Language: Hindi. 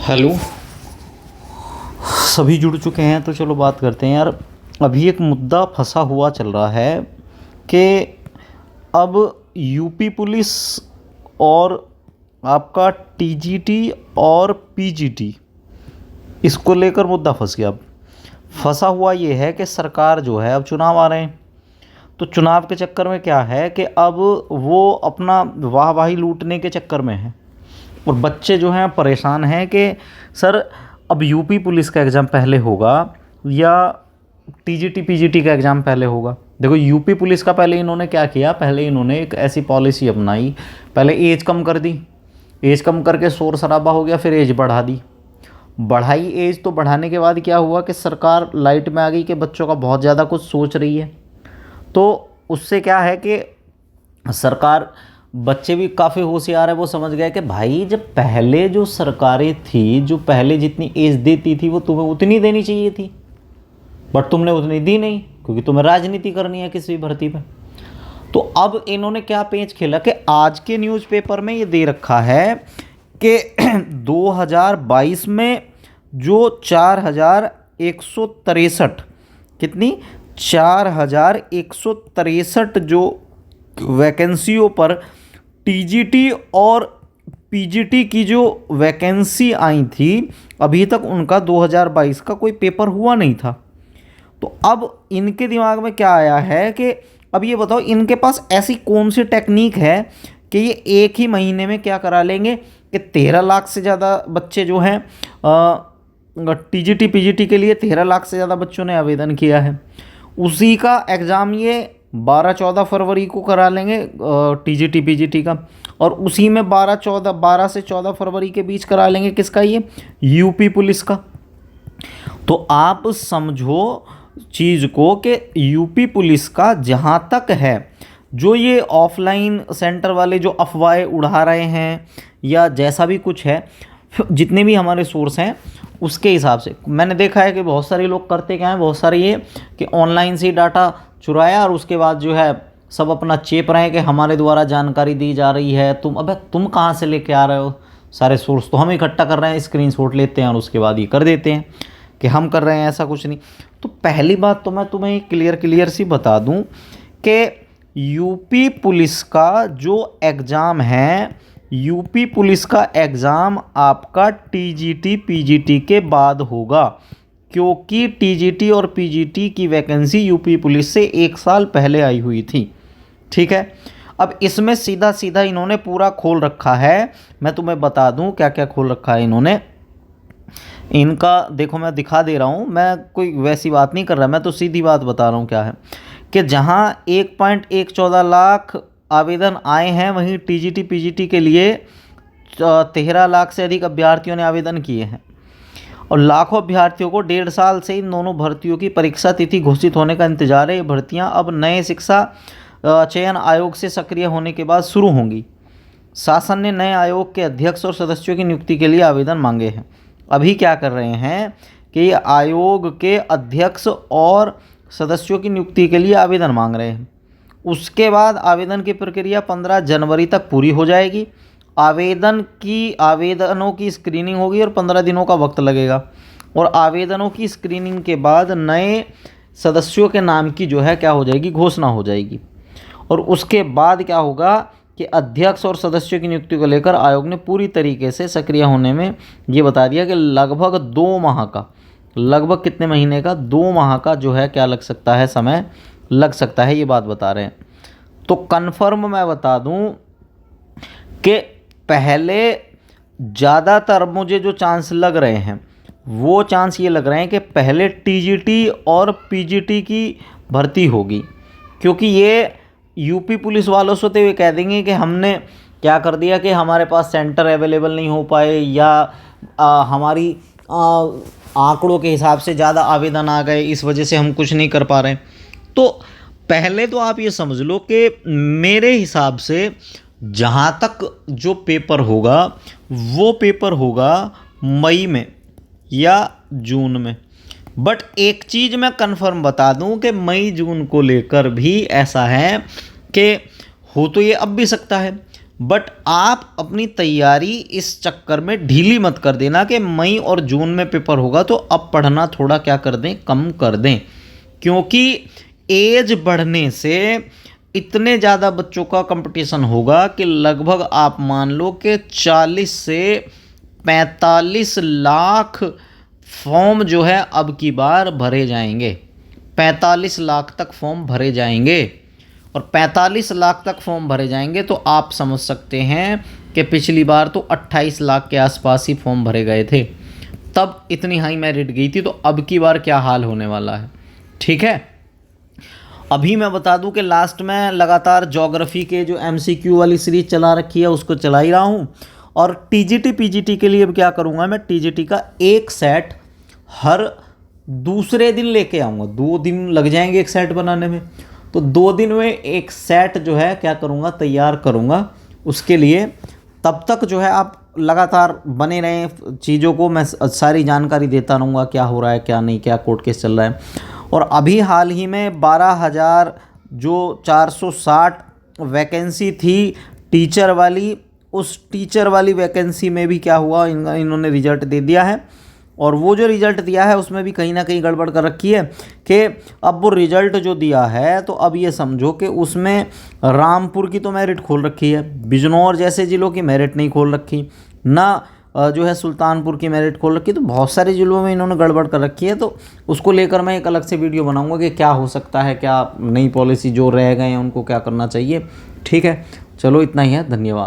हेलो। सभी जुड़ चुके हैं तो चलो बात करते हैं यार। अभी एक मुद्दा फंसा हुआ चल रहा है कि अब यूपी पुलिस और आपका टीजीटी और पीजीटी, इसको लेकर मुद्दा फंस गया। अब फंसा हुआ ये है कि सरकार जो है, अब चुनाव आ रहे हैं तो चुनाव के चक्कर में क्या है कि अब वो अपना वाहवाही लूटने के चक्कर में है और बच्चे जो हैं परेशान हैं कि सर अब यूपी पुलिस का एग्ज़ाम पहले होगा या टीजीटी पीजीटी का एग्ज़ाम पहले होगा। देखो यूपी पुलिस का पहले इन्होंने क्या किया, पहले इन्होंने एक ऐसी पॉलिसी अपनाई, पहले एज कम कर दी, एज कम करके शोर शराबा हो गया, फिर एज बढ़ा दी। बढ़ाई एज तो बढ़ाने के बाद क्या हुआ कि सरकार लाइट में आ गई कि बच्चों का बहुत ज़्यादा कुछ सोच रही है। तो उससे क्या है कि सरकार, बच्चे भी काफ़ी होशियार है, वो समझ गए कि भाई जब पहले जो सरकारें थी, जो पहले जितनी एज देती थी वो तुम्हें उतनी देनी चाहिए थी, बट तुमने उतनी दी नहीं क्योंकि तुम्हें राजनीति करनी है किसी भी भर्ती पे। तो अब इन्होंने क्या पेंच खेला कि आज के न्यूज़पेपर में ये दे रखा है कि 2022 में जो 4163, कितनी 4163 जो वैकेंसियों पर टीजीटी और पीजीटी की जो वैकेंसी आई थी, अभी तक उनका 2022 का कोई पेपर हुआ नहीं था। तो अब इनके दिमाग में क्या आया है कि अब ये बताओ इनके पास ऐसी कौन सी टेक्निक है कि ये एक ही महीने में क्या करा लेंगे कि 13 लाख से ज़्यादा बच्चे जो हैं टीजीटी पीजीटी के लिए 13 लाख से ज़्यादा बच्चों ने आवेदन किया है, उसी का एग्ज़ाम ये 12-14 फरवरी को करा लेंगे टीजीटी पीजीटी का, और उसी में 12 से 14 फरवरी के बीच करा लेंगे किसका, ये यूपी पुलिस का। तो आप समझो चीज़ को कि यूपी पुलिस का जहाँ तक है, जो ये ऑफलाइन सेंटर वाले जो अफवाहें उड़ा रहे हैं या जैसा भी कुछ है, जितने भी हमारे सोर्स हैं उसके हिसाब से मैंने देखा है कि बहुत सारे लोग करते क्या हैं, बहुत सारे ये कि ऑनलाइन से डाटा चुराया और उसके बाद जो है सब अपना चेप रहे हैं कि हमारे द्वारा जानकारी दी जा रही है। तुम कहाँ से लेके आ रहे हो, सारे सोर्स तो हम इकट्ठा कर रहे हैं, स्क्रीनशॉट लेते हैं और उसके बाद ये कर देते हैं कि हम कर रहे हैं, ऐसा कुछ नहीं। तो पहली बात तो मैं तुम्हें क्लियर सी बता दूं कि यूपी पुलिस का जो एग्ज़ाम है, यूपी पुलिस का एग्ज़ाम आपका टीजीटी पीजीटी के बाद होगा, क्योंकि टीजीटी और पीजीटी की वैकेंसी यूपी पुलिस से 1 साल पहले आई हुई थी। ठीक है, अब इसमें सीधा सीधा इन्होंने पूरा खोल रखा है। मैं तुम्हें बता दूं क्या क्या खोल रखा है इन्होंने। इनका देखो मैं दिखा दे रहा हूँ, मैं कोई वैसी बात नहीं कर रहा, मैं तो सीधी बात बता रहा हूँ क्या है कि जहाँ 1.114 लाख आवेदन आए हैं, वहीं टीजीटी पीजीटी के लिए 13 लाख से अधिक अभ्यर्थियों ने आवेदन किए हैं और लाखों अभ्यर्थियों को 1.5 साल से इन दोनों भर्तियों की परीक्षा तिथि घोषित होने का इंतजार है। ये भर्तियां अब नए शिक्षा चयन आयोग से सक्रिय होने के बाद शुरू होंगी। शासन ने नए आयोग के अध्यक्ष और सदस्यों की नियुक्ति के लिए आवेदन मांगे हैं। अभी क्या कर रहे हैं कि ये आयोग के अध्यक्ष और सदस्यों की नियुक्ति के लिए आवेदन मांग रहे हैं। उसके बाद आवेदन की प्रक्रिया 15 जनवरी तक पूरी हो जाएगी। आवेदनों की स्क्रीनिंग होगी और 15 दिनों का वक्त लगेगा, और आवेदनों की स्क्रीनिंग के बाद नए सदस्यों के नाम की जो है क्या हो जाएगी, घोषणा हो जाएगी। और उसके बाद क्या होगा कि अध्यक्ष और सदस्यों की नियुक्ति को लेकर आयोग ने पूरी तरीके से सक्रिय होने में ये बता दिया कि लगभग 2 माह का, लगभग कितने महीने का, 2 माह का जो है क्या लग सकता है, समय लग सकता है, ये बात बता रहे हैं। तो कन्फर्म मैं बता दूं कि पहले ज़्यादातर मुझे जो चांस लग रहे हैं वो चांस ये लग रहे हैं कि पहले टीजीटी और पीजीटी की भर्ती होगी, क्योंकि ये यूपी पुलिस वालों से तो ये कह देंगे कि हमने क्या कर दिया कि हमारे पास सेंटर अवेलेबल नहीं हो पाए या हमारी आंकड़ों के हिसाब से ज़्यादा आवेदन आ गए, इस वजह से हम कुछ नहीं कर पा रहे। तो पहले तो आप ये समझ लो कि मेरे हिसाब से जहाँ तक जो पेपर होगा वो पेपर होगा मई में या जून में। बट एक चीज़ मैं कंफर्म बता दूं कि मई जून को लेकर भी ऐसा है कि हो तो ये अब भी सकता है, बट आप अपनी तैयारी इस चक्कर में ढीली मत कर देना कि मई और जून में पेपर होगा तो अब पढ़ना थोड़ा क्या कर दें, कम कर दें, क्योंकि एज बढ़ने से इतने ज़्यादा बच्चों का कंपटीशन होगा कि लगभग आप मान लो कि 40 से 45 लाख फॉर्म जो है अब की बार भरे जाएंगे। 45 लाख तक फॉर्म भरे जाएंगे, और 45 लाख तक फॉर्म भरे जाएंगे तो आप समझ सकते हैं कि पिछली बार तो 28 लाख के आसपास ही फॉर्म भरे गए थे, तब इतनी हाई मेरिट गई थी। तो अब की बार क्या हाल होने वाला है, ठीक है। अभी मैं बता दूं कि लास्ट में लगातार ज्योग्राफी के जो MCQ वाली सीरीज चला रखी है उसको चला ही रहा हूं, और TGT PGT के लिए अब क्या करूंगा, मैं TGT का एक सेट हर दूसरे दिन लेके आऊँगा। 2 दिन लग जाएंगे एक सेट बनाने में, तो 2 दिन में एक सेट जो है क्या करूँगा, तैयार करूँगा। उसके लिए तब तक जो है आप लगातार बने रहें, चीज़ों को मैं सारी जानकारी देता रहूँगा, क्या हो रहा है क्या नहीं, क्या कोर्ट केस चल रहा है। और अभी हाल ही में 12,000 जो 460 वैकेंसी थी टीचर वाली, उस टीचर वाली वैकेंसी में भी क्या हुआ, इन्होंने रिजल्ट दे दिया है। और वो जो रिज़ल्ट दिया है उसमें भी कहीं ना कहीं गड़बड़ कर रखी है कि अब वो रिज़ल्ट जो दिया है तो अब ये समझो कि उसमें रामपुर की तो मेरिट खोल रखी है, बिजनौर जैसे ज़िलों की मेरिट नहीं खोल रखी, ना जो है सुल्तानपुर की मेरिट खोल रखी। तो बहुत सारे ज़िलों में इन्होंने गड़बड़ कर रखी है। तो उसको लेकर मैं एक अलग से वीडियो बनाऊंगा कि क्या हो सकता है, क्या नई पॉलिसी जो रह गए हैं उनको क्या करना चाहिए, ठीक है। चलो इतना ही है, धन्यवाद।